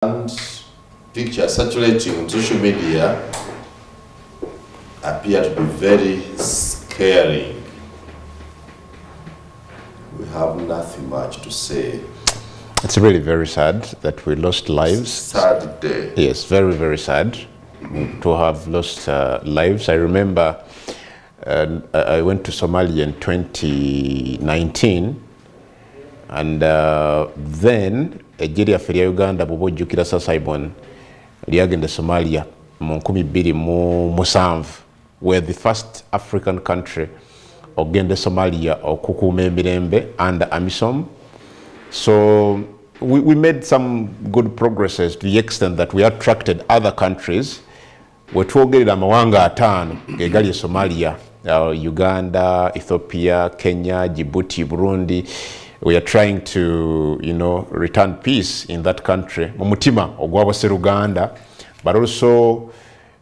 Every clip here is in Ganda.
And pictures circulating on social media appear to be very scary. We have nothing much to say. It's really very sad that we lost lives. Sad day. Yes, very, very sad to have lost lives. I remember I went to Somalia in 2019, and then ejjeri yaffe erya Uganda bw'oba ojjukira Simon lyagenda Somalia mu 2007. We're the first African country ogenda Somalia okukuuma emirembe under AMISOM. So we made some good progresses to the extent that we attracted other countries. Wetwogerera amawanga ataano gegali e Somalia, Uganda, Ethiopia, Kenya, Djibouti, Burundi. We are trying to, return peace in that country. Mumutima ogwabose Uganda, but also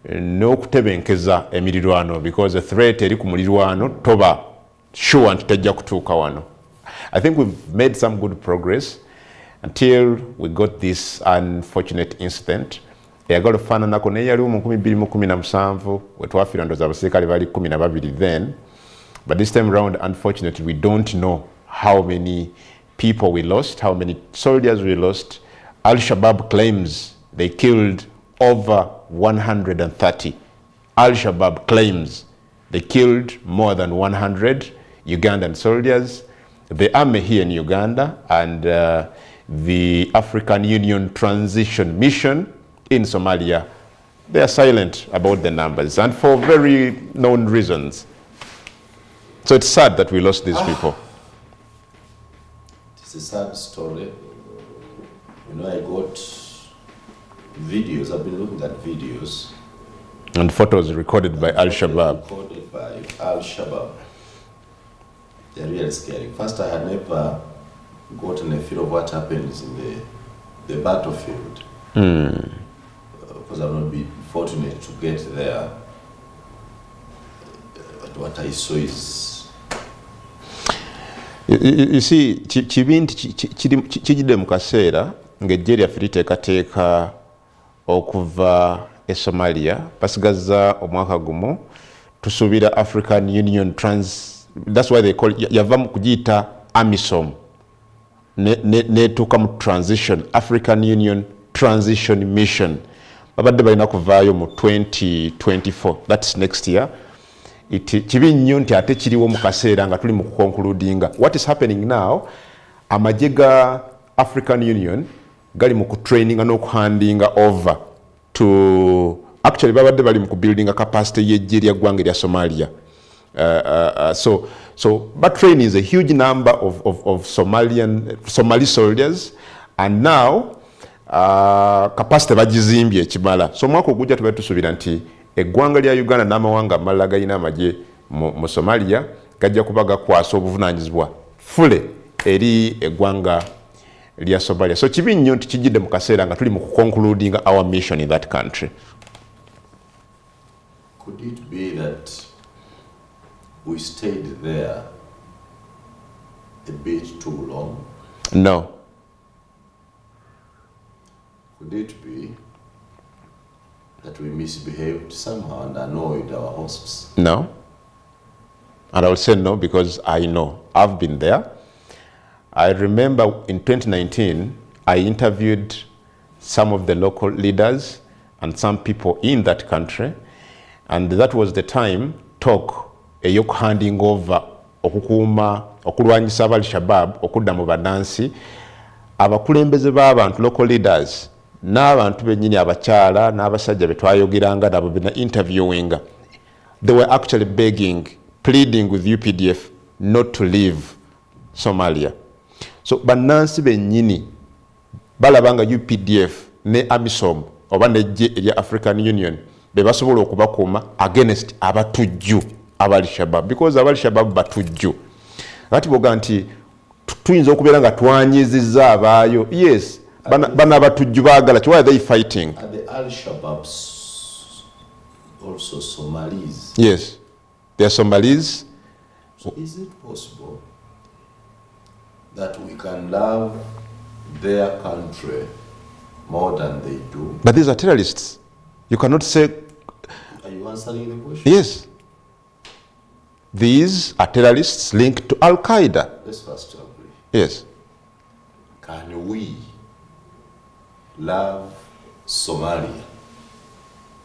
n'okutebenkeza emirirwano, because the threat eri ku mulirwano toba sure nti tejja kutuuka wano. I think we've made some good progress until we got this unfortunate incident. Eyagala okufaananako neyaliwo mu 2017 wetwafiira ndooza abasirikale bali 12 then. But this time around, unfortunately, we don't know how many people we lost, how many soldiers we lost. Al-Shabaab claims they killed over 130. Al-Shabaab claims they killed more than 100 Ugandan soldiers. The army here in Uganda and the African Union Transition Mission in Somalia, they are silent about the numbers, and for very known reasons. So it's sad that we lost these people. It's a sad story. I got videos. I've been looking at videos. And photos recorded by Al-Shabaab. Recorded by Al-Shabaab. They're really scary. First, I had never gotten a feel of what happens in the battlefield. Because I've not been fortunate to get there. But what I saw is... You see, kibinti kijidde mu kaseera ng'ejje lyaffe liteekateeka okuva e Somalia basigaza omwaka gumu tusuubira African Union that's why they call yava mu kugiyita AMISOM netuuka mu transition African Union Transition Mission babadde balina kuvaayo mu 2024, that's next year. Kibi nnyo nti ate kiriwo mu kaseera nga tuli mu kukonkludinga. What is happening now, amagye ga African Union gali mu kutraininga n'okuhandinga over to actually babadde bali mu kubuildinga capacity y'ejje lya ggwanga lya Somalia. So but training is a huge number of Somali soldiers, and now capacity bagizimbye ekimala. So mwaka ogujja tuba tusuubira nti eggwanga lya Uganda n'amawanga amalala galina amagye mu Somalia gajja kuba gakwasa obuvunaanyizibwa fule eri eggwanga lya Somalia. So kibi nnyo nti kijidde mu kaseera nga tuli mu kuconcludinga our mission in that country. Could it be that we stayed there a bit too long? No. Could it be that we misbehaved somehow and annoyed our hosts? No. And I will say no because I know. I've been there. I remember in 2019, I interviewed some of the local leaders and some people in that country, and that was the time talk handing over okukuuma okulwanyisa Al-Shabaab okudda mu bannansi abakulembeze b'abantu local leaders n'abantu bennyini abakyala n'abasajja be twayogeranga nabo bina interviewing, they were actually begging, pleading with UPDF not to leave Somalia. So bannansi bennyini balabanga UPDF ne AMISOM oba n'ejje erya African Union be basobola okubakuuma against abatujju Al-Shabaab, because Al-Shabaab batujju. Kati boga nti tuyinza okubeera nga twanyizizza abaayo. Yes, bana abatujju baagala. Why are they fighting? Are the Al-Shabaab also Somalis? Yes, they are Somalis. So is it possible that we can love their country more than they do. But these are terrorists. You cannot say... Are you answering the question? Yes. These are terrorists linked to Al-Qaeda. Let's first agree. Yes. Can we love Somalia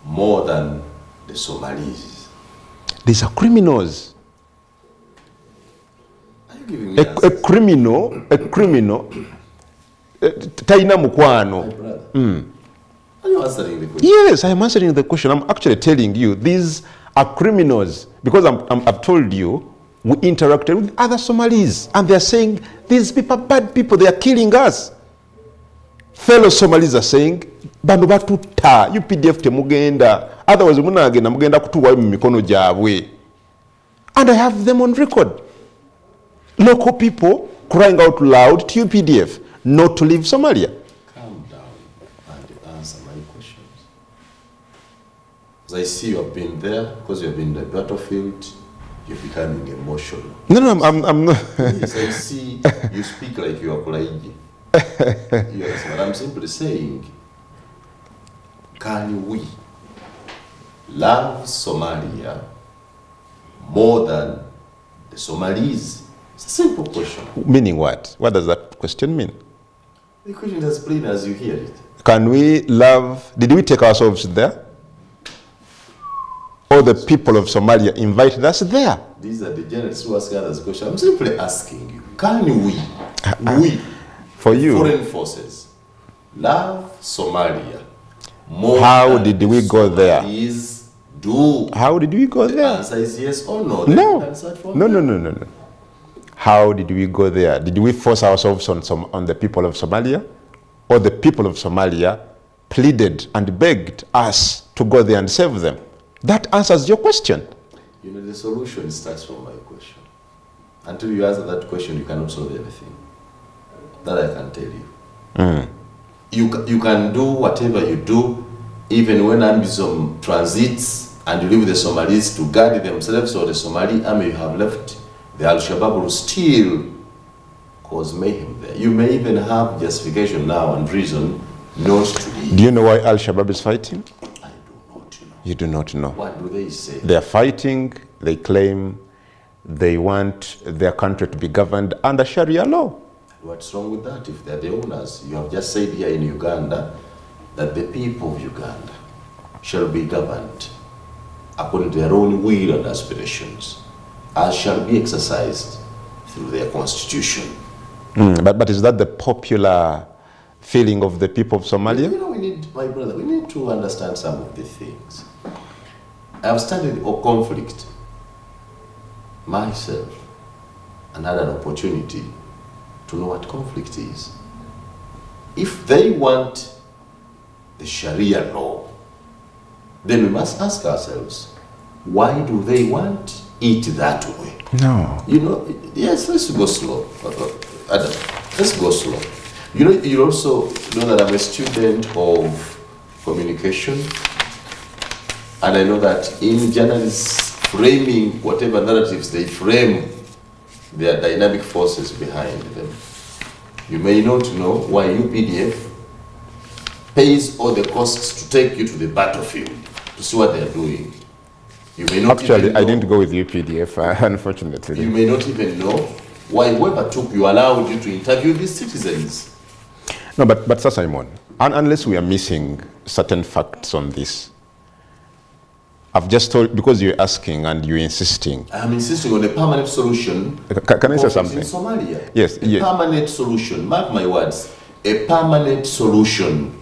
more than the Somalis? These are criminals. Are you giving me A criminal, taina mukwano. My brother. Are you answering the question? Yes, I am answering the question. I'm actually telling you, these are criminals. Because I've told you, we interacted with other Somalis. And they're saying, these people are bad people, they are killing us. Fellow Somalis are saying, bano batuta, UPDF temugenda. Otherwise, munagenda mugenda kutuwa mikono jabwe. And I have them on record. Local people crying out loud to UPDF not to leave Somalia. Calm down and answer my questions. As I see you have been there, because you have been in the battlefield, you're becoming emotional. No, I'm not. Yes, I see you speak like you are crying. Yes, but I'm simply saying, can we love Somalia more than the Somalis? It's a simple question. Meaning what? What does that question mean? The question is as plain as you hear it. Can we love, did we take ourselves there? Or the people of Somalia invited us there? These are the journalists who ask others questions. I'm simply asking you, can we, for you, foreign forces, love Somalia more how than did we go there? Somalis do? How did we go The there? answer is yes or no. No. How did we go there? Did we force ourselves on the people of Somalia? Or the people of Somalia pleaded and begged us to go there and save them? That answers your question. You know, the solution starts from my question. Until you answer that question, you cannot solve anything. That I can tell you. You can do whatever you do, even when AMBISOM transits and you leave the Somalis to guard themselves, or the Somali army you have left, the Al-Shabaab will still cause mayhem there. You may even have justification now and reason not to leave. Do you know why Al-Shabaab is fighting? I do not know. You do not know. What do they say? They are fighting, they claim they want their country to be governed under Sharia law. What's wrong with that if they're the owners? You have just said here in Uganda that the people of Uganda shall be governed according to their own will and aspirations, as shall be exercised through their constitution. But is that the popular feeling of the people of Somalia? You know, my brother, we need to understand some of the things. I've studied conflict myself and had an opportunity to know what conflict is. If they want the Sharia law, then we must ask ourselves, why do they want it that way? No. You know, yes, let's go slow. Adam, let's go slow. You know, you also know that I'm a student of communication, and I know that in journalists framing whatever narratives they frame, there are dynamic forces behind them. You may not know why UPDF pays all the costs to take you to the battlefield to see what they are doing. You may not Actually, even know, I didn't go with UPDF, unfortunately. you may not even know why whoever took you allowed you to interview these citizens. No, but Sir Simon, unless we are missing certain facts on this, I've just told, because you're asking and you're insisting. I'm insisting on a permanent solution. Can I say something? In Somalia. Yes. A permanent solution. Mark my words. A permanent solution.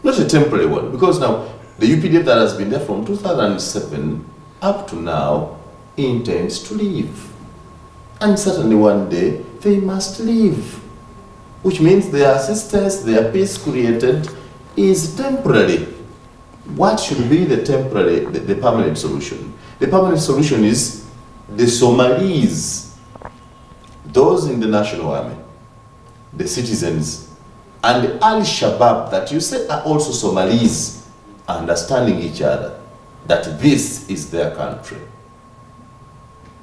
Not a temporary one. Because now, the UPDF that has been there from 2007 up to now intends to leave. And certainly one day, they must leave. Which means their assistance, their peace created is temporary. What should be the temporary, the permanent solution? The permanent solution is the Somalis, those in the national army, the citizens, and the Al-Shabaab that you say are also Somalis, understanding each other, that this is their country.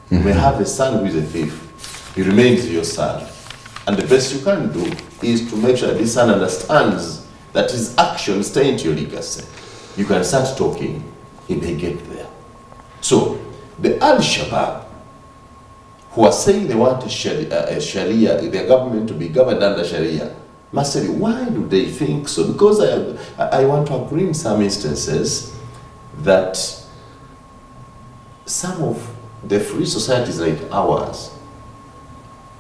You may have a son who is a thief. He remains your son. And the best you can do is to make sure this son understands that his actions stay into your legacy, you can start talking, he may get there. So, the Al-Shabaab, who are saying they want a Sharia, their government to be governed under Sharia, must tell you, why do they think so? Because I want to agree in some instances that some of the free societies like ours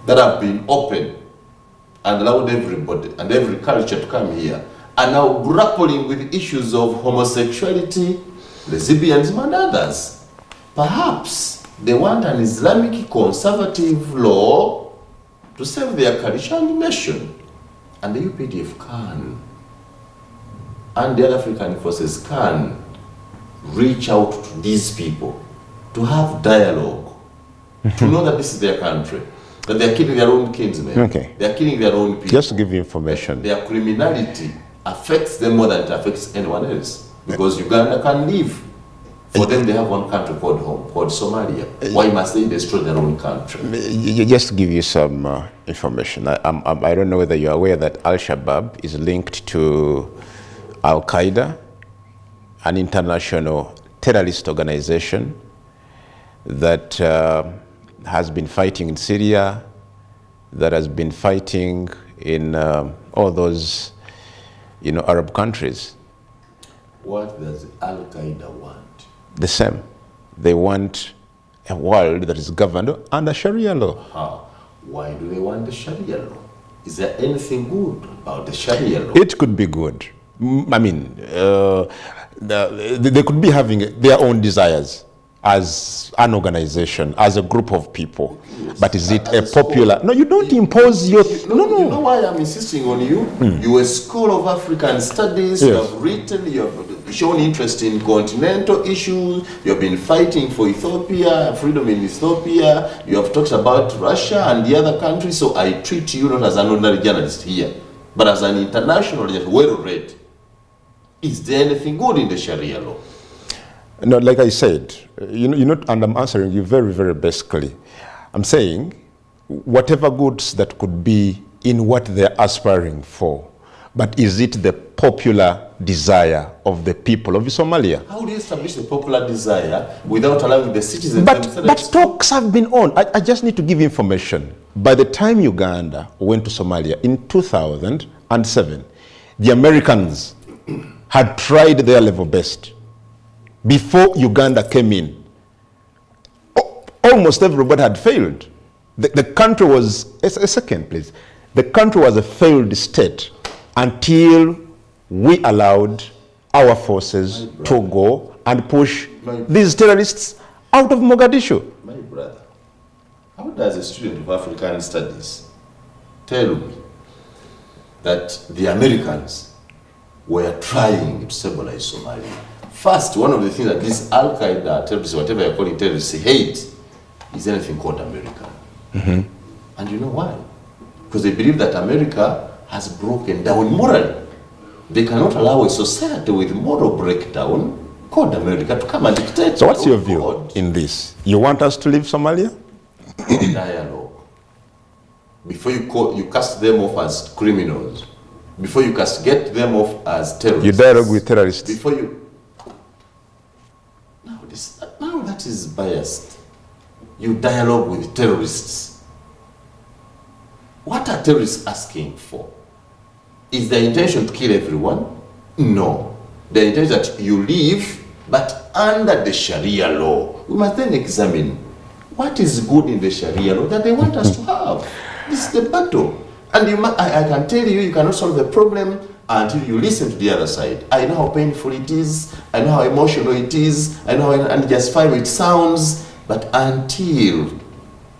that have been open and allowed everybody and every culture to come here are now grappling with issues of homosexuality, lesbianism and others. Perhaps they want an Islamic conservative law to save their culture and nation. And the UPDF can, and the other African forces can reach out to these people, to have dialogue, to know that this is their country, that they are killing their own kinsmen, Okay. they are killing their own people. Just to give you information. Their criminality affects them more than it affects anyone else. Because Uganda can live. For them, they have one country called home, called Somalia. Why must they destroy their own country? Just to give you some information, I don't know whether you're aware that Al-Shabaab is linked to Al-Qaeda, an international terrorist organization that has been fighting in Syria, that has been fighting in all those, Arab countries. What does Al-Qaeda want? The same. They want a world that is governed under Sharia law. How? Why do they want the Sharia law? Is there anything good about the Sharia law? It could be good. I mean, they could be having their own desires as an organization, as a group of people. Yes. But is it a popular? No, you don't impose your... No. You know why I'm insisting on you? You're a school of African studies, yes. You have written, you have shown interest in continental issues, you have been fighting for Ethiopia, freedom in Ethiopia, you have talked about Russia and the other countries, so I treat you not as an ordinary journalist here, but as an international journalist, well read. Is there anything good in the Sharia law? No, like I said, and I'm answering you very, very basically. I'm saying whatever goods that could be in what they're aspiring for, but is it the popular desire of the people of Somalia? How do you establish the popular desire without allowing the citizens themselves? But talks have been on. I just need to give information. By the time Uganda went to Somalia in 2007, the Americans had tried their level best. Before Uganda came in, almost everybody had failed. The country was, a second please, the country was a failed state until we allowed our forces to go and push these terrorists out of Mogadishu. My brother, how does a student of African studies tell me that the Americans were trying to stabilize Somalia? First, one of the things that this Al-Qaeda terrorists, whatever you're calling terrorists, hate is anything called America. Mm-hmm. And you know why? Because they believe that America has broken down morally. They cannot allow a society with moral breakdown called America to come and dictate. So what's your view in this? You want us to leave Somalia? Dialogue. Before you cast them off as criminals, before you get them off as terrorists. You dialogue with terrorists. Before you... Now that is biased. You dialogue with terrorists. What are terrorists asking for? Is their intention to kill everyone? No. Their intention is that you live, but under the Sharia law. We must then examine what is good in the Sharia law that they want us to have. This is the battle. And I can tell you, you cannot solve the problem until you listen to the other side. I know how painful it is, I know how emotional it is, I know how unjustifiable it sounds, but until,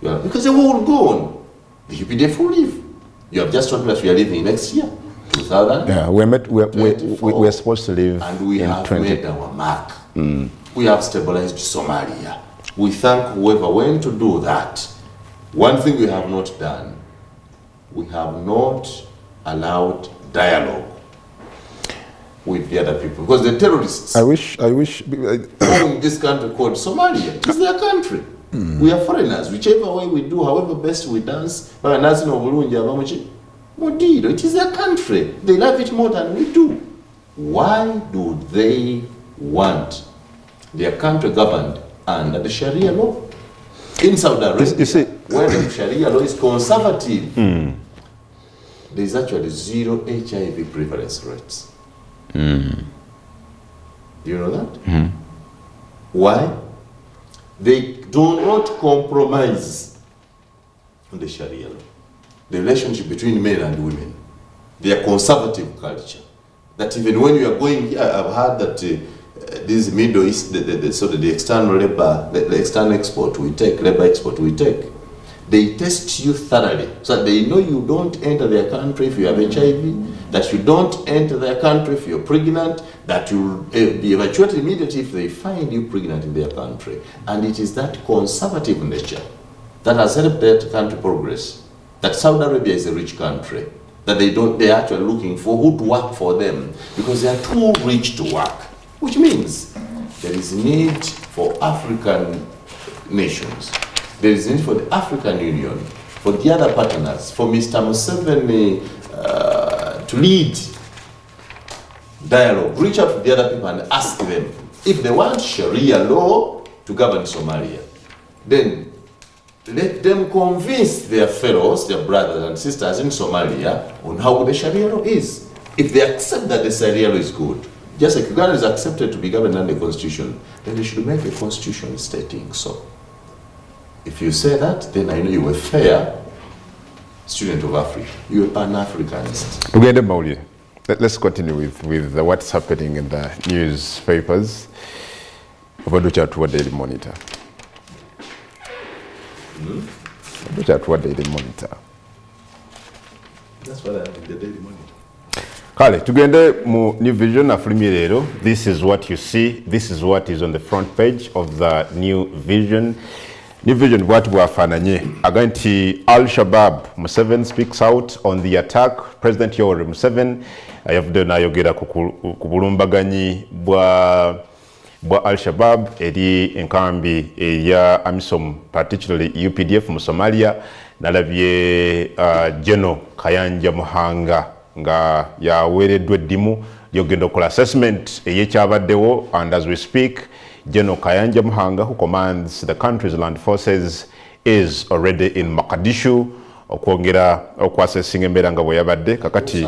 because the war will go on, the UPDF will live. You have just told me that we are leaving next year, 2000. Yeah, we're supposed to leave and we have made our mark. We have stabilized Somalia. We thank whoever went to do that. One thing we have not done, we have not allowed dialogue with the other people, because the terrorists I wish own this country called Somalia. It's their country. We are foreigners. Whichever way we do, however best we dance, Modiro, it is their country. They love it more than we do. Why do they want their country governed under the Sharia law? In Saudi Arabia, you see, where the Sharia law is conservative, there is actually 0 HIV prevalence rates. Do you know that? Why? They do not compromise on the Sharia law. The relationship between men and women. They are conservative culture. That even when you are going here, I've heard that this Middle East, the external labor, the external export we take, labor export we take, they test you thoroughly so that they know you don't enter their country if you have HIV, that you don't enter their country if you're pregnant, that you'll be evacuated immediately if they find you pregnant in their country. And it is that conservative nature that has helped that country progress. That Saudi Arabia is a rich country, that they're actually looking for who to work for them because they are too rich to work, which means there is need for African nations. There is need for the African Union, for the other partners, for Mr. Museveni to lead dialogue, reach out to the other people and ask them if they want Sharia law to govern Somalia, then let them convince their fellows, their brothers and sisters in Somalia on how the Sharia law is. If they accept that the Sharia law is good, just like Uganda is accepted to be governed under the constitution, then they should make a constitution stating so. If you say that, then I know you were fair student of Africa. You are Pan-Africanist. Let's continue with what's happening in the newspapers. Daily Monitor. Daily Monitor. That's what I have in the Daily Monitor. Kale, tugende mu New Vision afulumye leero. This is what you see. This is what is on the front page of the New Vision. New Vision bwati bwafaananye aga nti Al-Shabaab, Museveni speaks out on the attack. President Yoweri Museveni yavudde n'ayogera ku bulumbaganyi bwa Al-Shabaab eri enkambi eya AMISOM, particularly UPDF mu Somalia. Nalabye General Kayanja Muhanga nga yaweereddwa eddimu lyogenda okola assessment eyekyabaddewo, and as we speak General Kayanja Muhanga, who commands the country's land forces, is already in Mogadishu okwongera okwassessing embeera nga bwe yabadde kakati.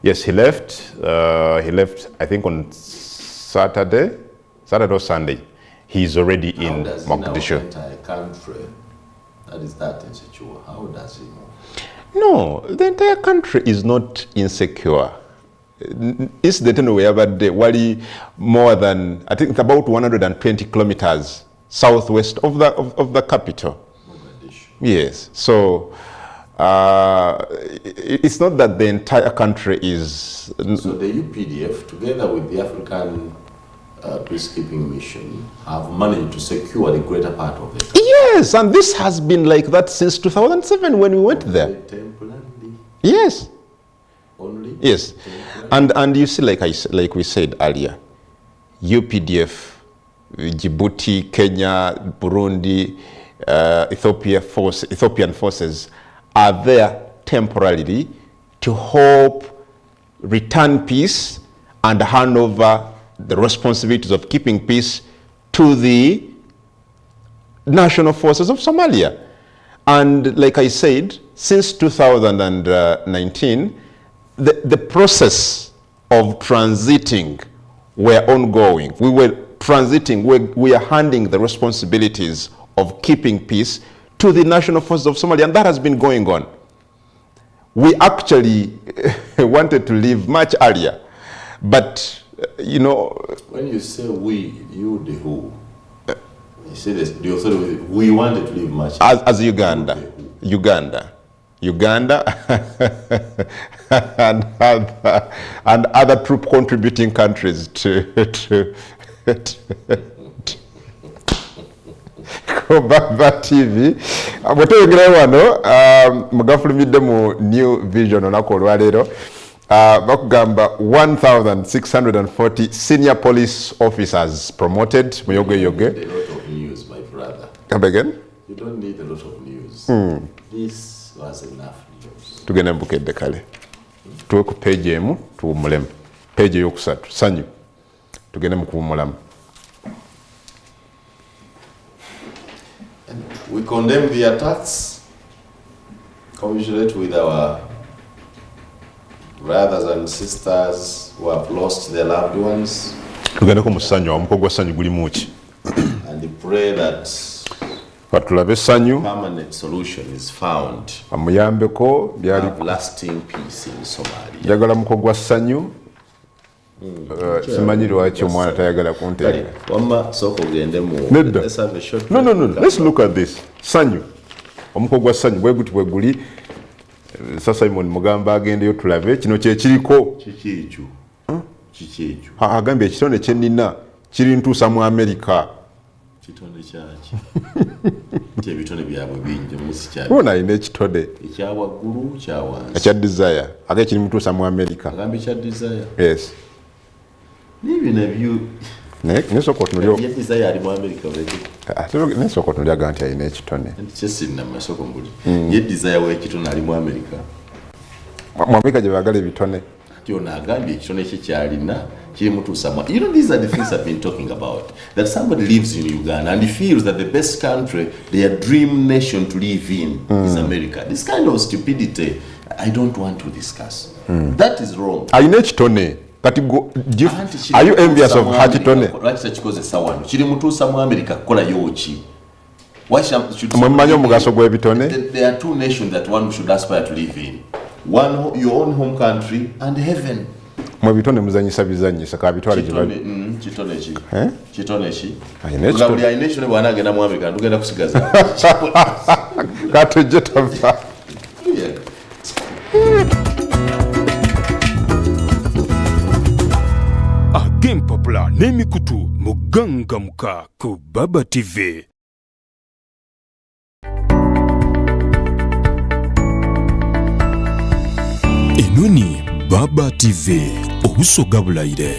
Yes, he left I think on Saturday or Sunday. He's already in Mogadishu. That is that insecure. How does he know? No, the entire country is not insecure. Incident whereby wali more than, I think, about 120 kilometers southwest of the capital. Yes, so it's not that the entire country is. So the UPDF, together with the African peacekeeping mission, have managed to secure the greater part of it. Yes, and this has been like that since 2007 when we went there. Temporarily. Yes. Only. Yes, and you see, like we said earlier, UPDF, Djibouti, Kenya, Burundi, Ethiopian forces are there temporarily to help return peace and hand over the responsibilities of keeping peace to the national forces of Somalia. And like I said, since 2019, the process of transiting were ongoing. We were transiting, we are handing the responsibilities of keeping peace to the national forces of Somalia, and that has been going on. We actually wanted to leave much earlier, but you know. When you say we, you the who? You say this, the authority, we wanted to leave much as Uganda and other troop contributing countries to Baba TV. Bweteyogera wano mugafulumidde mu New Vision olunaku olwaleero bakugamba 1,640 senior police officers promoted. Muyoge yoge. A lot of news, my brother. Come again? You don't need a lot of news. This was enough news. tugende mbukedde kale tuwe ku page emu tuwumulemu page eyokusatu sanyu tugende mu kuwumulamu. We condemn the attacks, commiserate with our brothers and sisters who have lost their loved ones. Tugendeko mu ssanyu omuko gwa ssanyu gulimu ki? And pray that tulabe essanyu permanent solution is found. Amuyambeko byali lasting peace in Somalia. Njagala muko gwa ssanyu. Simanyi lwaki omwana tayagala kunteeka. Wamma soko gende mu. Let's have a short. No. Let's look at this. Ssanyu. Omuko gwa ssanyu bwe guli. Sasa Simon mugamba agendeyo tulabe kino kye kiriko. Kikiichu. Kikiichu. Agambye ekitone kye nnina kiri ntuusa mu America. Kitone kyaki. Ebitone byabwe bingi musi kyali. Bona ayina ekitone. Ekyawaggulu kyawansi. Ekya desire. Ate kiri mutuusa mu America. Agambye ekya desire. Yes. Nibi nabyo. Nesoko tunulyo. Ye desire ali mu America already. Nesoko tunulyaga nti ayina ekitone. Kyesina masoko mbuli. Ye desire we ekitone ali mu America. Mu America gye baagala ebitone. Kyona agambye ekitone kye kyalina. You know, these are the things I've been talking about. That somebody lives in Uganda and he feels that the best country, their dream nation to live in is America. This kind of stupidity, I don't want to discuss. That is wrong. Are you Tone? Are you envious of Hatitone? There are two nations that one should aspire to live in. One, your own home country, and heaven. Mwebitone muzanyisa bizanyisa ka bitwale jibali kitone ki kitone ki ngabuli ainesho ne bwana agenda mu America ndugenda kusigaza kato jetava Game Popular n'emikutu muganga muka ku Baba TV. Enoni Baba TV obusoga bulayire.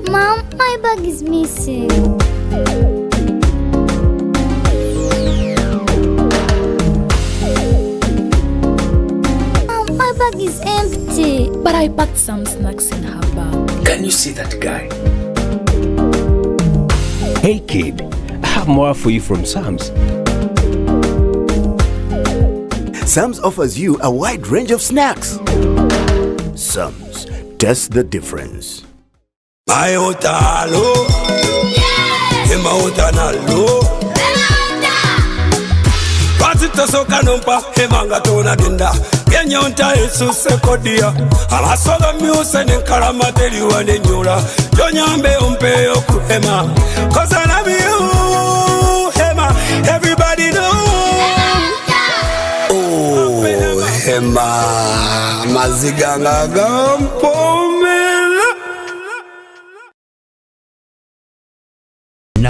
Mom, my bag is missing. Is empty. But I packed some snacks in her bag. Can you see that guy? Hey kid, I have more for you from Sam's. Sam's offers you a wide range of snacks. Sam's, test the difference. Tosoka nompa hemanga tona dinda yenyonta esuse kodia abasoga myuse nenkalamateri wane nyula jonyambe umpe okuhema cause I love you hema everybody know oh hema maziganga gampomela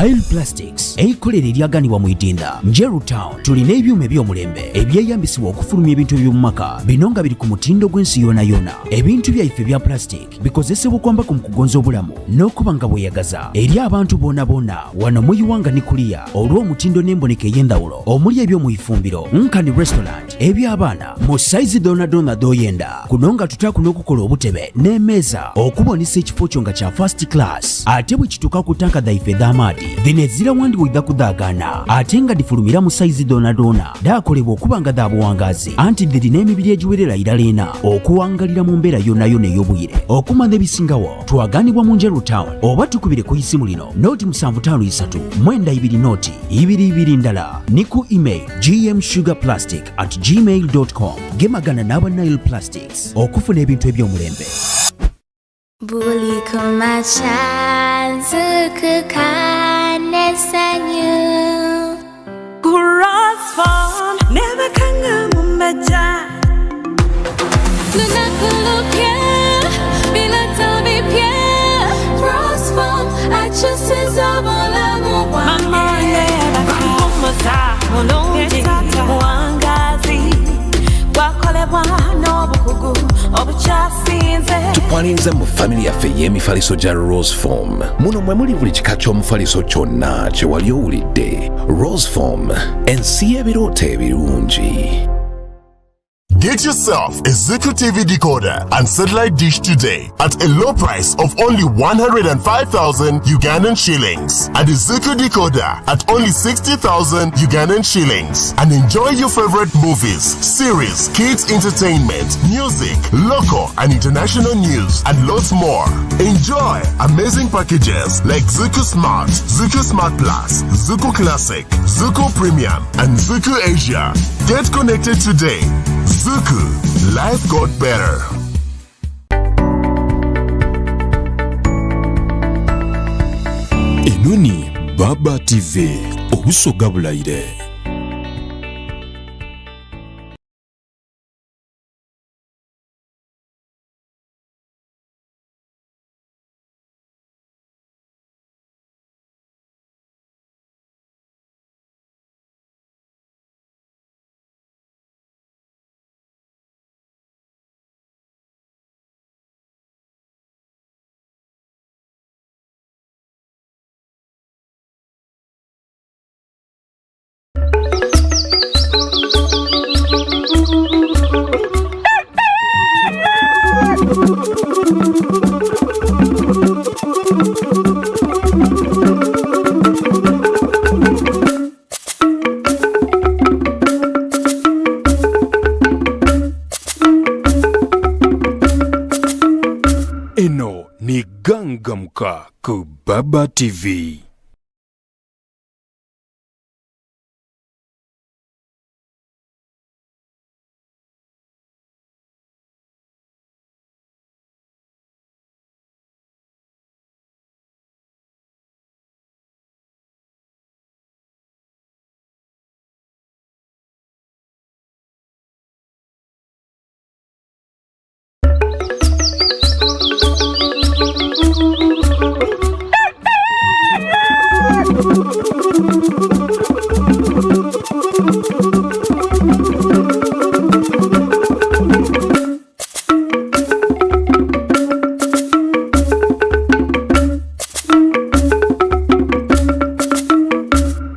Nile Plastics eikolera eryaganibwa mu Idinda Njeru Town tulina ebyuma eby'omulembe ebyeyambisibwa okufulumya ebintu by'omumaka bino nga biri ku mutindo gw'ensi yona ebintu byaife bya plastic bikozesebwa okwambako mu kugonza obulamu n'okuba nga bweyagaza eri abantu boona wano mu Iwanga ne Kulia olw'omutindo n'emboneka ey'endawulo omuli eby'omu ifumbiro nkani restaurant eby'abaana mu saizi doona doyenda kuno nga tutaku n'okukola obutebe n'emmeeza okubonesa ekifo kyo nga kya first class ate bwe kituuka ku tanka dhaife dh'amaadi dhino ezira wandi bwe kuddaagana ate nga difulumira mu saizi doona daakolebwa okuba nga daabuwangazi anti dhirina emibiri egiwerera irala ena okuwangalira mu mbeera yonna ey'obwire okumanya ebisingawo twaganibwa mu Njeru Town oba tukubire ku isimu lino noti 7553 noti 22 ndala ni ku email gmsugarplastic@gmail.com gemagana n'aba Nile Plastics okufuna ebintu eby'omulembe. Buli kumacha kukane sanyu Kurasfon never kanga mumbaja Luna kulupya bila tabi pya twalinze mu family yaffe y'emifaliso gya Rose Form. Muno mwe muli buli kika ky'omufaliso kyonna kye wali owulidde. Rose Form, ensi y'ebirooto ebirungi. Get yourself a Zuku TV decoder and satellite dish today at a low price of only 105,000 Ugandan shillings, and a Zuku decoder at only 60,000 Ugandan shillings, and enjoy your favorite movies, series, kids entertainment, music, local and international news, and lots more. Enjoy amazing packages like Zuku Smart, Zuku Smart Plus, Zuku Classic, Zuku Premium, and Zuku Asia. Get connected today. Zuku, life got better. Enoni Baba TV, obusoga bulayire. Eno ni Gangamka ku Baba TV.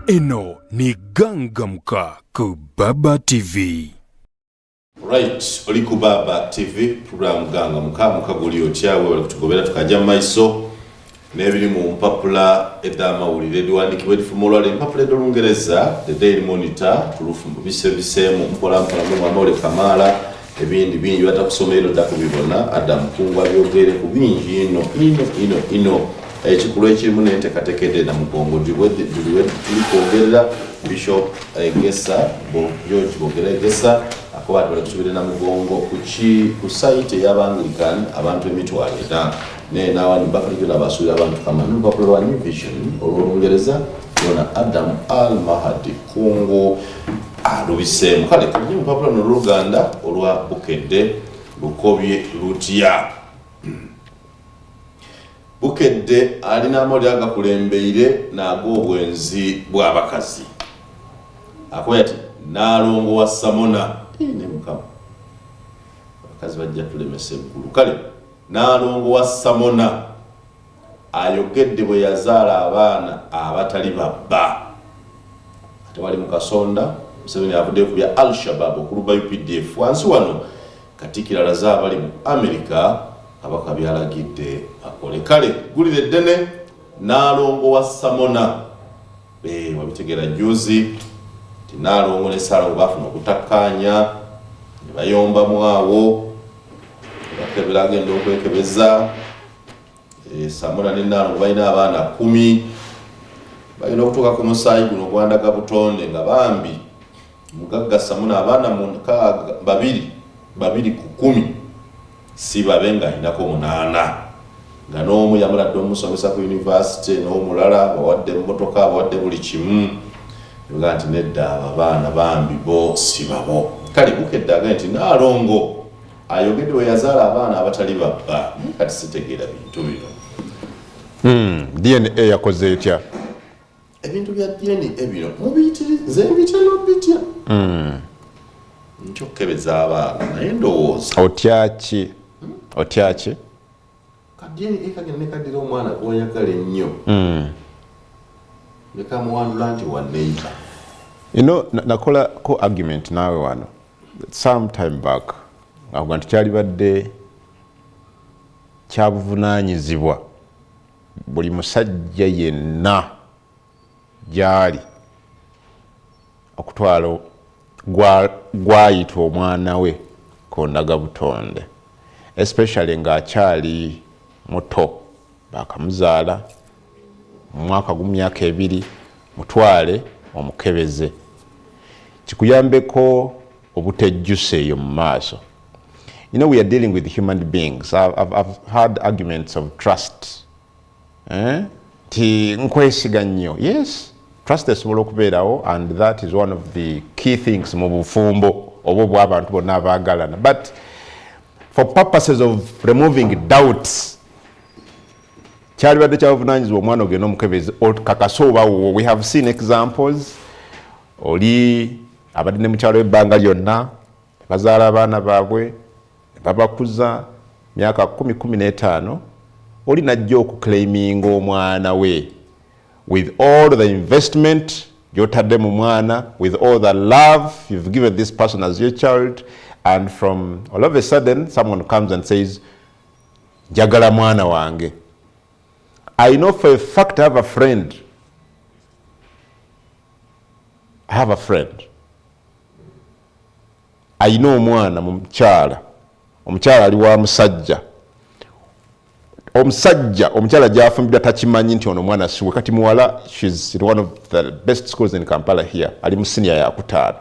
Eno ni Gangamka ku Baba TV. Right, oli ku Baba TV, program Gangamka mukaguli otyawe bali kutugobera tukajja maiso n'ebiri mu mpapula ed'amawulire ediwandiikibwa edifumulwala empapula ed'Olungereza, The Daily Monitor, tulufu bisemu mpola mu Amole Kamala, ebindi bingi batakusomero dakubibona Adam Kungwa byogere ku bingi ino ekikulu ekirimu n'enteekateeka na mugongo tulikogerera Bishop Egesa George Bogera Egesa akoba bali kusubira na mugongo ku site y'Abanglican abantu emitwalo ena n'awani bakulijjo n'abasuubira abantu kama n'olupapula lwa New Vision olw'Olungereza lona Adam Al-Mahdi Kungu alubiseemu kale ku lupapula n'Oluganda olwa Bukedde Lukobye Lutya. Bukedde alina amawulire agakulembeire n'ag'obwenzi bw'abakazi. Akoya ati Nalongo wa Samona ne mukama abakazi bajja tulemesa eggulu. Kale Nalongo wa Samona ayogedde bwe yazaala abaana abatali babba. Ate wali mu Kasonda Museveni avudde ku bya Al-Shabaab okuluba UPDF. Wansi wano Katikkiro alaze abali mu Amerika abaka byalagidde akole. Kale gulire ddene Nalongo wa Samona wabitegera juzi ti Nalongo ne Salongo bafuna okutakkaanya ne bayombamu awo bakebera agenda okwekebeza. Samona ne Nalongo balina abaana 10 balina okutuuka ku musaayi guno ogwandaga butonde nga bambi mugagga Samona abaana babiri ku 10 si babenga inako 8 nga n'omu yamuladde omusomesa ku university n'omulala bawadde emmotoka bawadde buli kimu nga nti nedda abaana bambi bo si babo. Kale Bukedde agambye nti Nalongo ayogedde we yazaala abaana abatali babba. Kati sitegeera bintu bino. DNA yakoze etya? Ebintu bya DNA ebino mubiyitirize ebitya n'obitya. Nkyokebeza abaana naye ndowooza otyaki kadini ekagenda nekadira omwana oyagala ennyo nekamuwandula nti wa neighbor. You know, nakola ko argument nawe wano some time back nga nti kyali badde kyabuvunaanyizibwa buli musajja yenna gyali okutwala gwayita omwana we kondaga butonde, especially ng'akyali muto bakamuzaala mu mwaka gw'emyaka 2 mutwale omukebeze kikuyambeko obutejjusa eyo mu maaso. You know, we are dealing with human beings. I've had arguments of trust. Ti nkwesiga nnyo. Yes, trust esobola okubeerawo, and that is one of the key things mu bufumbo obwo bw'abantu bonna abaagalana. But for purposes of removing doubts, kyali badde kyabuvunaanyizibwa omwana ogenda omukebezi kakasa obawo. We have seen examples. Oli abadde ne mukyalo ebbanga lyonna bazaala abaana baabwe babakuza myaka 10-15, oli najja okuclaiminga omwana we with all the investment gy'otadde mu mwana, with all the love you've given this person as your child, and from all of a sudden someone comes and says njagala mwana wange. I know for a fact I have a friend ayina omwana omukyala ali wa musajja, omukyala gyafumbidwa takimanyi nti ono omwana siwe. Kati muwala, she's in one of the best schools in Kampala here, ali mu senior ya 5.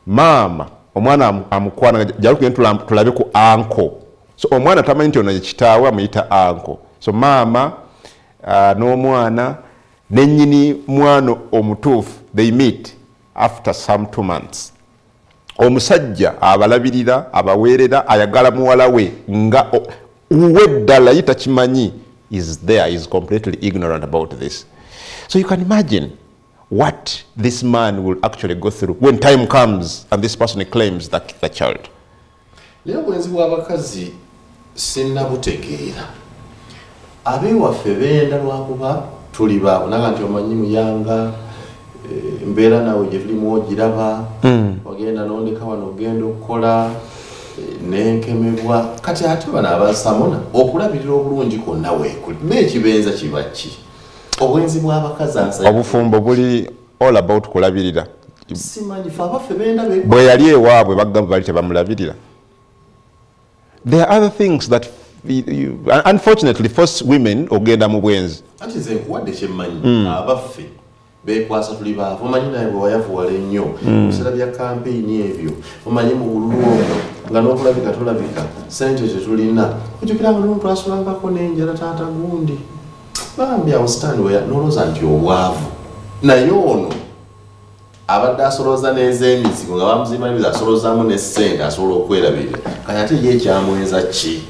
Maama omwana amukwana jalukugenda tulabe ku uncle, so omwana tamanyi nti ono ye kitaawe, amuyita uncle. So maama n'omwana nennyini mwana omutuufu, they meet after some 2 months. Omusajja abalabirira, abaweerera, ayagala muwala we nga uweddala yita kimanyi, is there, is completely ignorant about this. So you can imagine what this man will actually go through when time comes and this person claims that the child. Leo bwenzi bw'abakazi sinnabutegeera. Abewaffe beenda lwakuba tuli baabo naga nti omanyi muyanga mbeera nawe gye tulimu ogiraba wagenda nondeka wano ogenda okukola nenkemebwa. Kati ate bano abasamona okulabirira obulungi kwonna weekuli n'ekibenza kiba ki? Obwenzi bw'abakazi ansa obufumbo buli all about kulabirira. Simanyi fe abaffe beenda bwe yali ewaabwe bagamba bali tebamulabirira. There are other things that unfortunately force women ogenda mu bwenzi. Ati nze nkuwadde kyemmanyi abaffe beekwasa tuli baavu. Omanyi naye bwe wayavuwala ennyo biseera bya kampeyini ebyo, omanyi mu bululu omwo nga n'okulabika tolabika, ssente tetulina. Ojjukiranga n'omu twasulangako n'enjala taata gundi bambi awo sitaani n'olowooza nti obwavu. Naye ono abadde asolooza n'ez'emizigo nga bamuzimaliriza asoloozaamu n'essente asobola okwerabirira. Kati ate ye ekyamweza ki?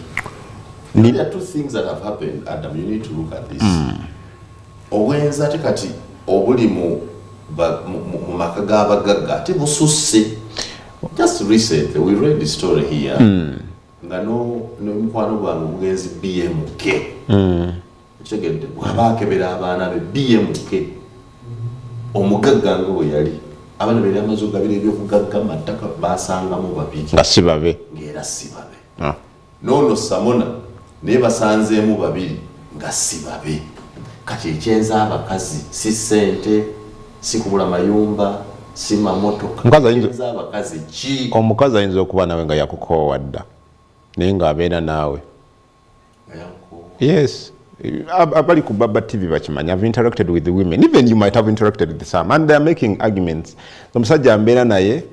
There are 2 things that have happened, Adam. You need to look at this. Obwenzi ate kati obuli mu maka g'abagagga ate bususse. Just recently we read the story here nga n'omukwano gwange omugenzi BMK kitegedde bw'aba akebera abaana be BMK omugagga nga bwe yali abaana be amaze okugabira ebyokugagga mattaka basangamu babiri nga si babe ng'era si babe. N'ono Samona naye basanzeemu babiri nga si babe. Kati ekyenza abakazi si ssente, si kubula mayumba, si mamotoka. Ekyenza abakazi ki? Omukazi ayinza okuba nawe nga yakukoowa dda naye ng'abeera naawe. Yes. Abali ku Baba TV bakimanyi. I've interacted with the women. Even you might have interacted with some, and they are making arguments. Omusajja mbeera naye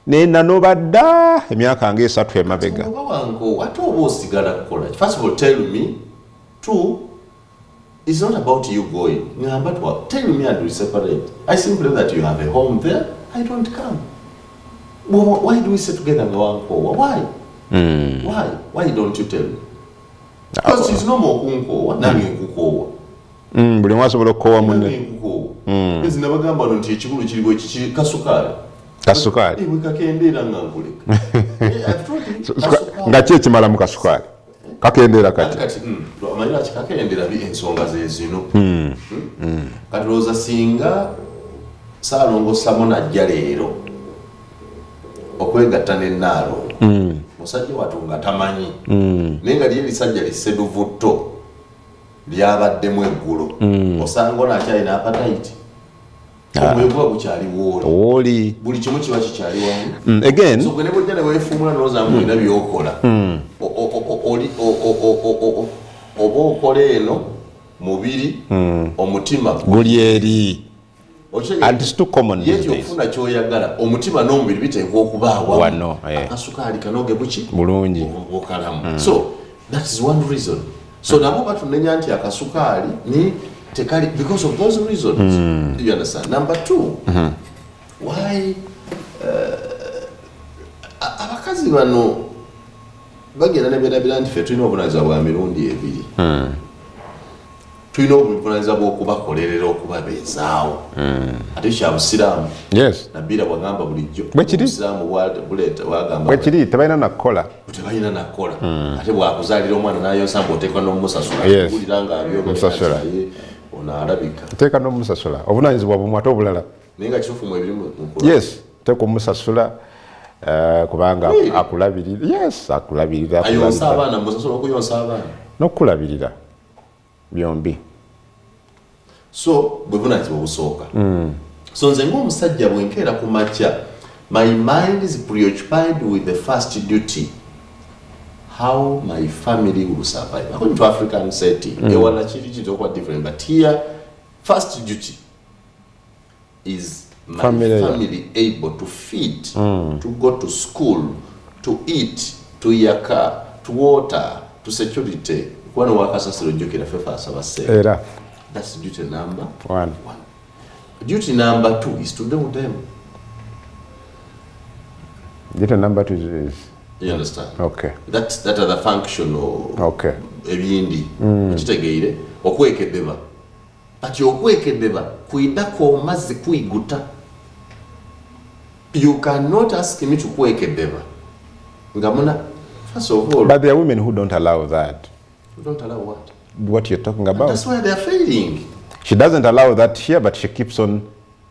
nena nobadda emyaka nga 3 emabega. Ate oba osigala kukola. First of all, tell me. 2, it's not about you going. But what? Tell me and we separate. I simply know that you have a home there. I don't come. Well, why do we sit together and go on? Why? Why? Why don't you tell me? Because it's no more kunkowa. Nange nkukowa. Buli mwasobola okukowa munne. Nange nkukowa. Ezi nabagamba nti ekikulu kiriwo ekiki kasukali. Kasukali. Iwe kakendeera nga nkuleka. Nga ki ekimala mu kasukali? kakendera kati amanyi kakendera ensonga ze zino kati looza singa Saalongo najja leero okwegatta ne Naalo musajja watunga tamanyi naye nga lye lisajja lisseduvutto lyabaddemu eggulo osanga nakyalina apatite omwegwa gukyali wooli buli kimu kiba kikyali wamu again so gwe ne bwojja ne weefumula n'olowooza mulina byokola oba okola eno mubiri omutima guli eri and it's too common these days. Okufuna kyoyagala omutima n'omubiri biteekwa okubaawa wano akasukaali kanoge buki bulungi okalamu so that is one reason so nabo batunenya nti akasukaali ni tekali because of those reasons do you understand number 2 why abakazi bano bagenda ne beerabira nti ffe tulina obunaanyizibwa bwa mirundi ebiri tulina obuvunaanyizibwa bw'okubakolerera okubabeezaawo ate kya busiraamu nabbiira bwagamba bulijjo obusiraamu bwagamba bwekiri tebalina nakukola ate bwakuzaalira omwana n'ayonsa ng'oteekwa n'omusasula gulira ng'abyomusasula ono alabika oteeka n'omusasula obunaanyizibwa bumu ate obulala naye nga kituufu mu ebirimu teeka omusasula kubanga akulabirira akulabirira ayonsa abaana musasula okuyonsa abaana n'okukulabirira byombi so bwe bunaanyizibwa busooka so nze ng'omusajja bwenkeera ku makya my mind is preoccupied with the first duty how my family will survive according to African setting ewala kiri kitokuba different but here first duty is my family able to feed to go to school to eat to yaka to water to security one wakasasiro jukira fefa asabase era that's duty number 1 duty number 2 is to deal with them duty number 2 is you understand okay that other function okay ebindi kitegeire okwekedeba ati okwekedeba kuidako mazzi kuiguta you cannot ask me to kwekedeba ngamuna first of all but there are women who don't allow that. You don't allow what you're talking about. And that's why they're failing. She doesn't allow that here, but she keeps on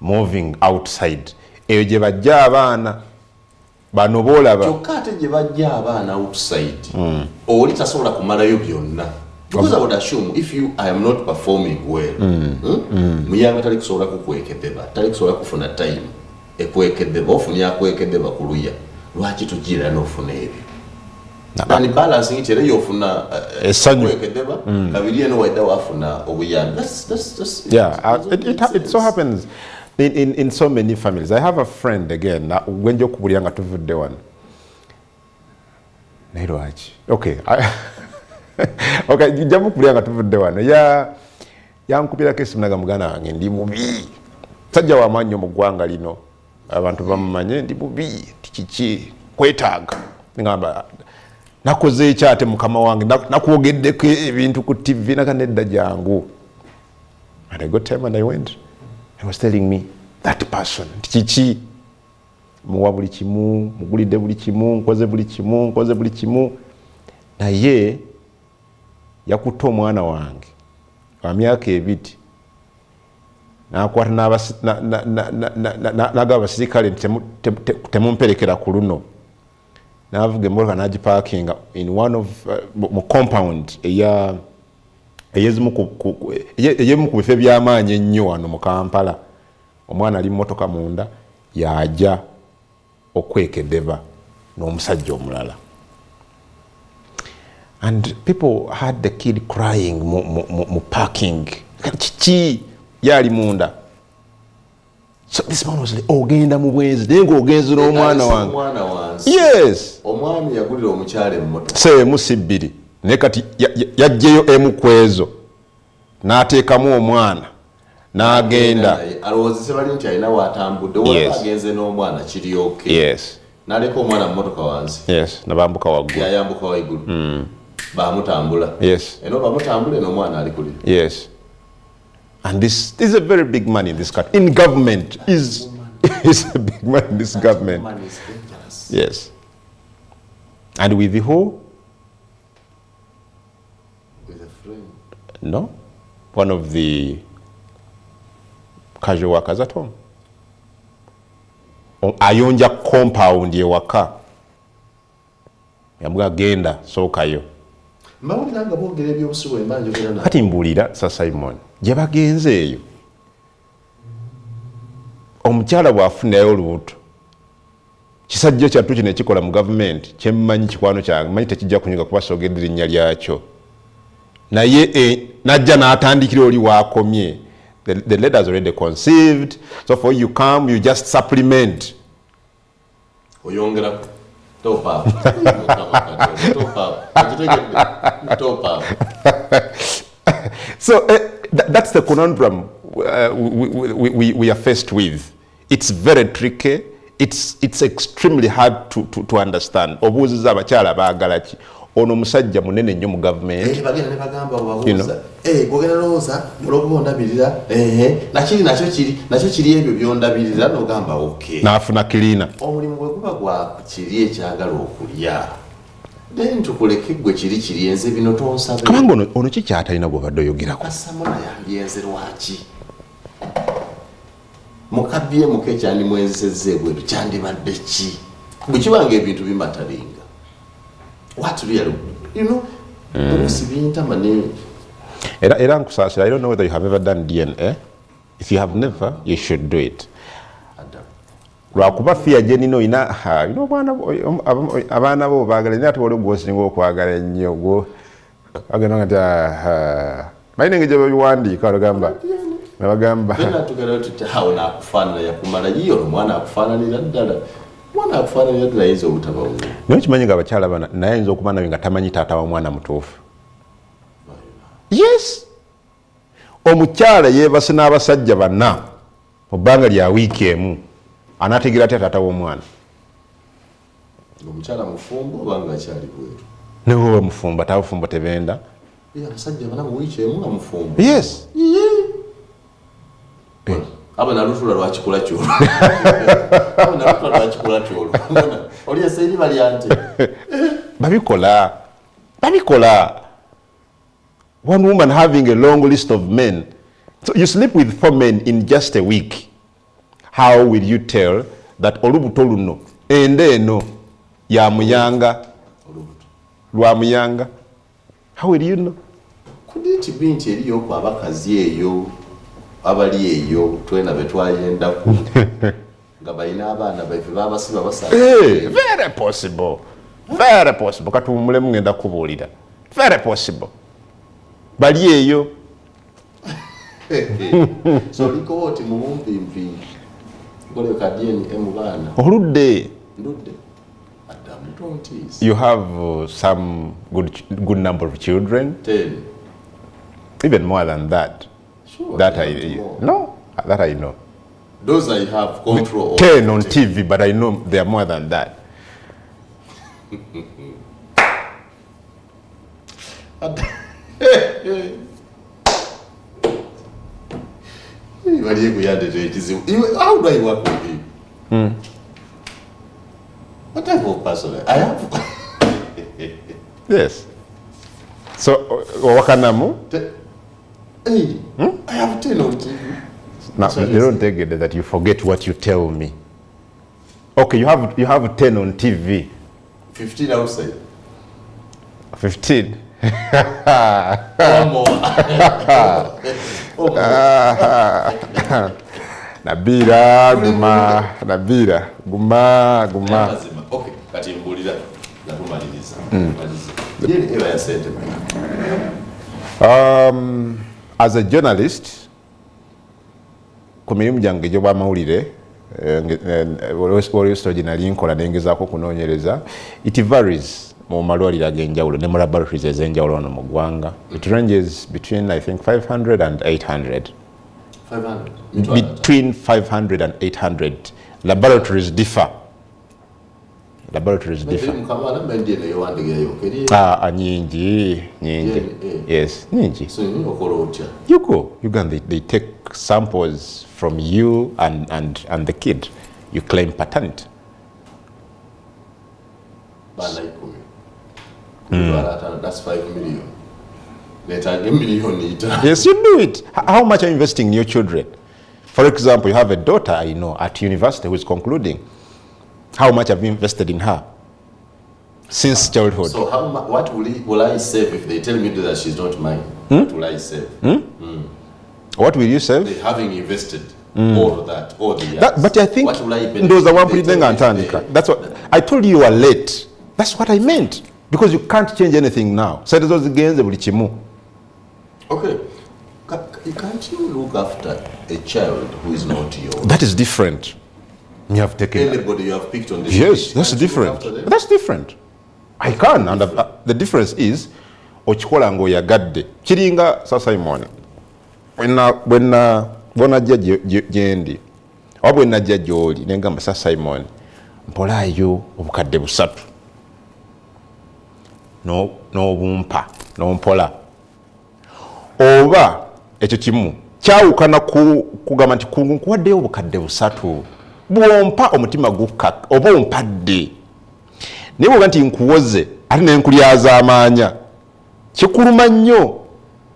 moving outside. Eyo gye bajja abaana bano boolaba kyokka ate gye bajja abaana outside oli tasobola kumalayo byonna because I would assume if I am not performing well muyanga tali kusobola kukwekedeba tali kusobola kufuna time ekwekedeba ofunye akwekedeba ku luya lwaki tugira n'ofuna ebyo and balancing it era yofuna esanyu kwekedeba kabiri eno waida wafuna obuyambi that's it so happens in so many families. I have a friend again when you kubulyanga tuvudde wano nairwachi okay okay jamu kubulyanga tuvudde wano yankubira kesi mnaga mugana wange ndi mubi sajja wa manyo mu ggwanga lino abantu bamumanye ndi mubi tikiki kwetaaga ngamba nakoze ekyate mukama wange nakwogeddeko ebintu ku TV nakanedda jangu and I got time and I went. He was telling me that person tikiki muwa buli kimu mugulidde buli kimu nkoze buli kimu naye yakutta omwana wange wa myaka ebiti nakwata n'agaba abasirikale temumperekera ku luno navuga emmotoka nagiparkinga in one of mu compound eyemu ku bifo ebyamaanyi ennyo wano mu Kampala omwana ali mmotoka munda yajja okwekedeba n'omusajja omulala and people had the kid crying mu parking kiki yali munda. So this man was like, ogenda mu bwenzi naye ng'ogenzi n'omwana wange. Yes. Omwami yagulira omukyala emmotoka. Seemu si bbiri naye kati yaggyeyo emu ku ezo n'ateekamu omwana n'agenda. Alowoozese bali nti alina waatambudde waba agenze n'omwana kiryoke. Yes. N'aleka omwana mu mmotoka wansi. Yes. Nabambuka waggulu. Yayambuka waggulu. Bamutambula. Yes. Eno bamutambula n'omwana ali kuli. Yes. And this is a very big man in this country. In government is a big man in this government. Man is dangerous. Yes. And with the whole No, one of the casual workers at home. Ayonja compound ewaka. Yamuga genda sokayo. Mbawuliranga boogera ebyobusubu emba njogera nabo. Kati mbuulira sa Simon gye bagenze eyo. Omukyala bw'afunayo olubuto. Kisajja kyattu kino ekikola mu gavumenti kyemmanyi kikwano kyange manyi tekijja kunyuga kuba soogedde erinnya lyakyo. Naye najja n'atandikira oli waakomye. The letters already conceived, so for you come, you just supplement. Oyongera top up. So that's the conundrum we are faced with. It's very tricky. It's extremely hard to understand. Obuuziza abakyala baagala ki? Ono musajja munene nnyo mu government. Bagenda ne bagamba obabuuza. Gwogera lowooza mulogo ondabirira. Nakyo kiri ebyo byondabirira n'ogamba okay. N'afuna kirina. Omulimu bwe guba gwa kiri ekyagala okulya. Then tukuleke gwe kiri enze bino tonsabe. Kabanga ono ki ky'atalina gw'obadde oyogerako? Kasamona yambyenze lwaki? Mukabye muke kyandi mwenzesezze bwe kyandibadde ki? Bwe kibanga ebintu bimatalinga. What really? You know, Era nkusaasira, I don't know whether you have ever done DNA. If you have never, you should do it. Lwakuba fiya gye nino ina abaana bo baagala nnyo ate waliwo gw'osinga okwagala ennyo gwo agenda nga balina engeri gye babiwandiika nebagamba tugera tuti awo naakufaanana yakumala yiyo omwana akufaananira ddala. Mwana akufaananira ddala ayinza obutabawo. Naye kimanyi nga abakyala bana naye ayinza okuba nawe nga tamanyi taata wa mwana mutuufu. Yes, omukyala yeebase n'abasajja banna mu bbanga lya wiiki emu anaategeera atya taata w'omwana. Omukyala mufumbo oba nga akyali bweru? Nawe oba mufumbo ate abafumbo tebenda. Abasajja bana mu wiiki emu nga mufumbo. Yes. Aba nalutula lwakikola kyolo. Oli eseeri balya nti babikola. One woman having a long list of men. So you sleep with 4 men in just a week. How will you tell that olubuto luno ende eno ya muyanga lwa muyanga? How will you know? Could it be nti eriyo kwa abakazi eyo abali eyo twena betwayendaku nga balina abaana baife babasiba basala? Very possible. Very possible. Katumulemu ngenda kubuulira. Very possible. Bali eyo. So liko oti mu bumpimpi gole kadieni emu baana oludde. Adamu You have some good number of children. 10. Even more than that. Sure. That I know. Those I have control 10 on TV, but I know they are more than that. How do I work with you? What type of person? I have. Yes. So, wakanamu? I have 10 on TV. Now, you don't take it that you forget what you tell me. Okay, you have 10 on TV. 15 outside. 15. One more. Nabira, guma. Okay, kati mbulira nakumaliriza. Yeye eba yasente. As a journalist, ku mirimu gyange gy'obwamawulire olw'esitogi nali nkola nengezaako kunoonyereza, it varies mu malwaliro ag'enjawulo ne mu laboratories ez'enjawulo wano mu ggwanga. It ranges between I think 500 and 800. 500? Between 500 and 800. Laboratories differ. Nyingi. Yes, nyingi. So you okola otya? You go. They take samples from you and the kid. You claim paternity. That's 5 million. Yes, you do it. How much are you investing in your children? For example, you have a daughter, I know, at university who is concluding. How much have you invested in her since childhood? So what will I save if they tell me that she's not mine? What will I save? What will you save? They having invested all of that, all the years. But I think those are one putting that's what I told you are late. That's what I meant. Because you can't change anything now. So those gains buli chimu. Okay. Can't you look after a child who is not yours? That is different. You have taken anybody you have picked on this. Yes, that's different. That's different. I can, and the difference is ochikola ngo yagadde. Kiringa sasa imone. When najja gyendi. Wabwe najja gyoli nengamba sasa imone. Mpolayo obukadde busatu. No bumpa, no mpola. Oba ekyo kimu kyawukana kugamba nti nkuwaddeyo obukadde busatu bwompa omutima gukka oba ompadde naye bwoga nti nkuwoze ate nenkulyaza amaanya kikuluma nnyo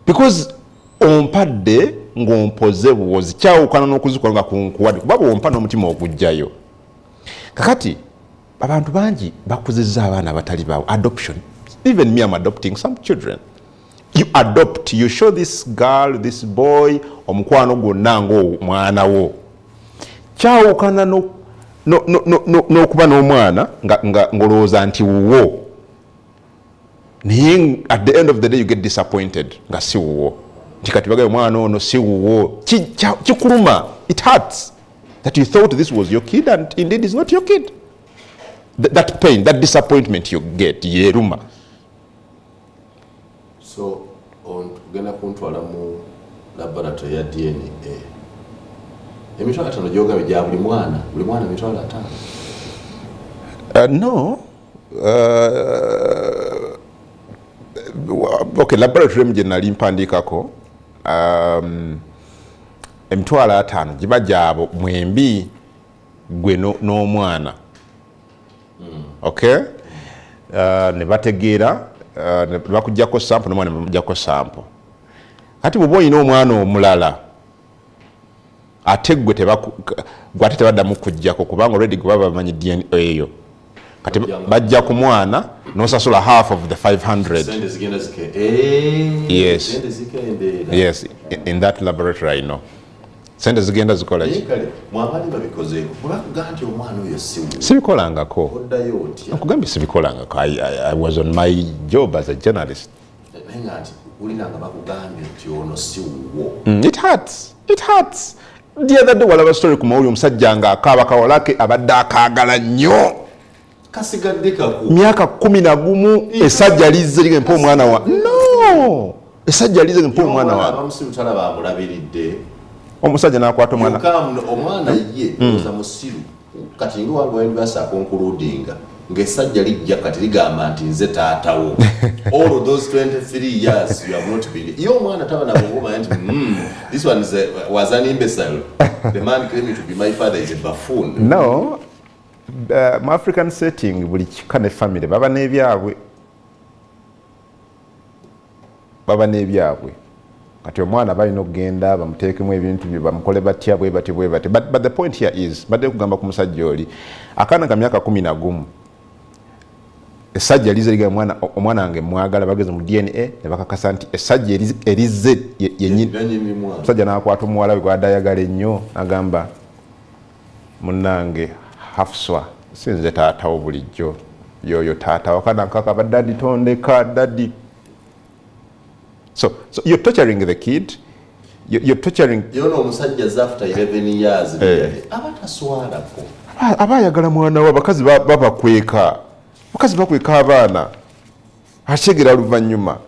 because ompadde ng'ompoze buwozi kyawukana n'okuzikola nga kunkuwadde kuba bwompa n'omutima ogujjayo. Kakati abantu bangi bakuzizza abaana abatali baawo. Adoption. Even me, I'm adopting some children. You adopt, you show this girl, this boy, omukwano gwonna ng'omwana wo. Kyawukana n'okuba n'omwana ng'olowooza nti wuwo. Naye at the end of the day you get disappointed nga si wuwo. Nti kati bagaye omwana ono si wuwo. Kikuluma. It hurts that you thought this was your kid and indeed it's not your kid. That pain, that disappointment you get, yeruma. So, tugenda kuntwala mu laboratory ya DNA. Emitwalo 5 gyogabe gya buli mwana emitwalo 5. No. Okay, laboratory gye nali mpandikako emitwalo 5 giba gyabo mwembi gwe n'omwana. Okay? Ne bategeera ne bakujjako sample n'omwana ne bamujjako sample. Kati bw'oba olina omwana omulala ate gwe ate tebaddamu kujjako kubanga already gwe baba bamanyi DNA eyo. Kati bajja ku mwana n'osasula half of the 500. Yes. Yes, in that laboratory I know. Sente zigenda zikola ki? Mwabali babikozeeko. Bwakugamba nti omwana oyo siwo. Sibikolangako. Oddayo otya? Nkugambye sibikolangako. I was on my job as a journalist. Nenga nti ulinanga bakugambye nti ono siwo. It hurts. It hurts. The other day walaba story ku mawulire omusajja nga akaaba kawalake abadde akaagala nnyo. Kasigadde kako. Myaka 11 esajja lize ligempa omwana wa. No. Esajja lize ligempa omwana wa. Abamusirutala bamulabiridde. Omusajja n'akwata omwana. Omwana ye oza musiru. Kati ngo wangu wendi basa concludinga. Ng'esajja lijja kati ligamba nti nze taatawo. All of those 23 years you have not been. Yo omwana taba na ngoma nti this one was an imbecile. The man claiming to be my father is a buffoon. No. Mu African setting buli kika ne family baba n'ebyabwe. Kati omwana balina okugenda bamuteekemu ebintu bye bamukole batya bwe bati. But the point here is badde kugamba ku musajja oli akaana ka myaka 11 esajja lize liga omwana wange mwagala bageze mu DNA ne bakakasa nti esajja erize yennyini musajja n'akwata omuwala we gwadayagala ennyo agamba munnange Hafswa sinze taatawo bulijjo yoyo taatawo kana nkaka daddy tondeka daddy. So you're torturing the kid. You're torturing. You know, musajja after 11 years. Abataswala ko. Abayagala mwana wa bakazi babakweka. Bakazi bakweka abaana. Ashegera luvanyuma.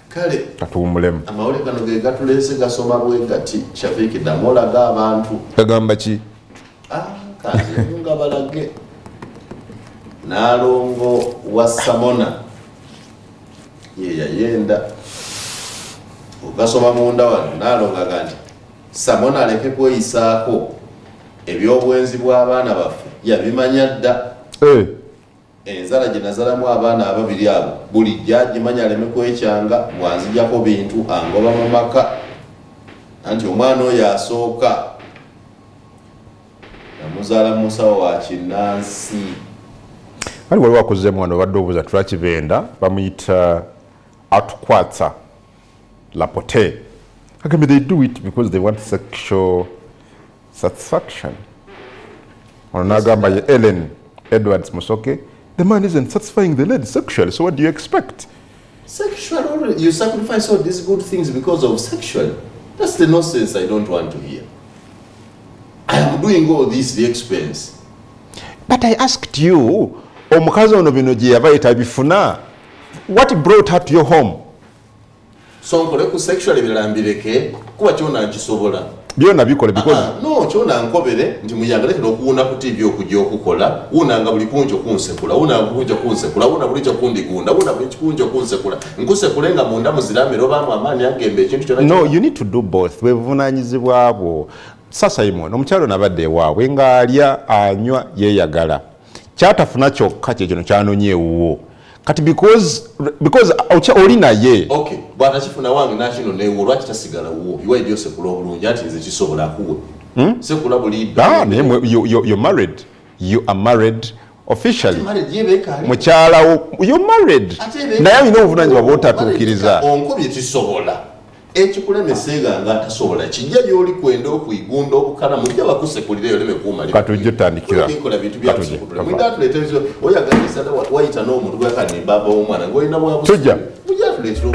Kale. Katuwumulemu. Amawulire gano ge gatulese gasoma bwe gati Shafiki damola ga abantu. Kagamba ki? Kazi nga balage. Nalongo wa Samona ye yayenda ugasoma munda wano nalonga ganti Samona aleke kweyisaako ebyobwenzi bw'abaana baffe yabimanya dda enzala gye nazalamu abaana ababiri abo buli jjagimanya aleme kwekyanga bwanzijjako bintu angoba mu maka anti omwana oyo asooka namuzaala mu musawo wa kinnansi. Ali waliwo akozeemu wano obadde obuuza tulakibenda bamuyita atkwatsa lapote agambye they do it because they want sexual satisfaction. Ono n'agamba ye Ellen Edwards Musoke, the man isn't satisfying the lady sexually, so what do you expect? Sexual, you sacrifice all these good things because of sexual. That's the nonsense I don't want to hear. I am doing all this the expense. But I asked you, omukazi ono bino gye yabayita bifuna, what brought her to your home? So nkole ku sexual birambireke kuba kyona nkisobola. Byonna bikole because no kyona nkobere nti muyangalekera okuwuna ku TV okujja okukola wunanga buli kunjo kunsekula wunanga kunjo kunsekula wuna buli kyo kundigunda wuna buli kunjo kunsekula nkusekulenga munda muziramiro obamu amaani agembe ekintu kyona. No, you need to do both. Bwebuvunanyizibwa bwo. Sasa Simon omukyalo nabadde ewaabwe ng'alya anywa yeeyagala kyatafuna kyokka kye kino kyanonye ewuwo kati because oli naye okay bwatakifuna wange nakino neewuwo lwaki tasigala wuwo iwaidyo osekula obulungi ati nze kisobola akuwe sekula bulidda. You're married. You are married officially. Mukyala you're married. Naye alina obuvunanyizibwa bw'otatuukiriza. Onkobye kisobola. Ekikulemesenga nga tasobola kijja gy'oli kwenda okuyigunda obukana mujja bakusekulira oleme kumalira. Katujja tandikira. Kola bintu bya kusekulira. Mwenda tuletezo oyagalisa wayita n'omuntu gwakane baba w'omwana ng'olina bwabusi. Tujja. Mujja tuletezo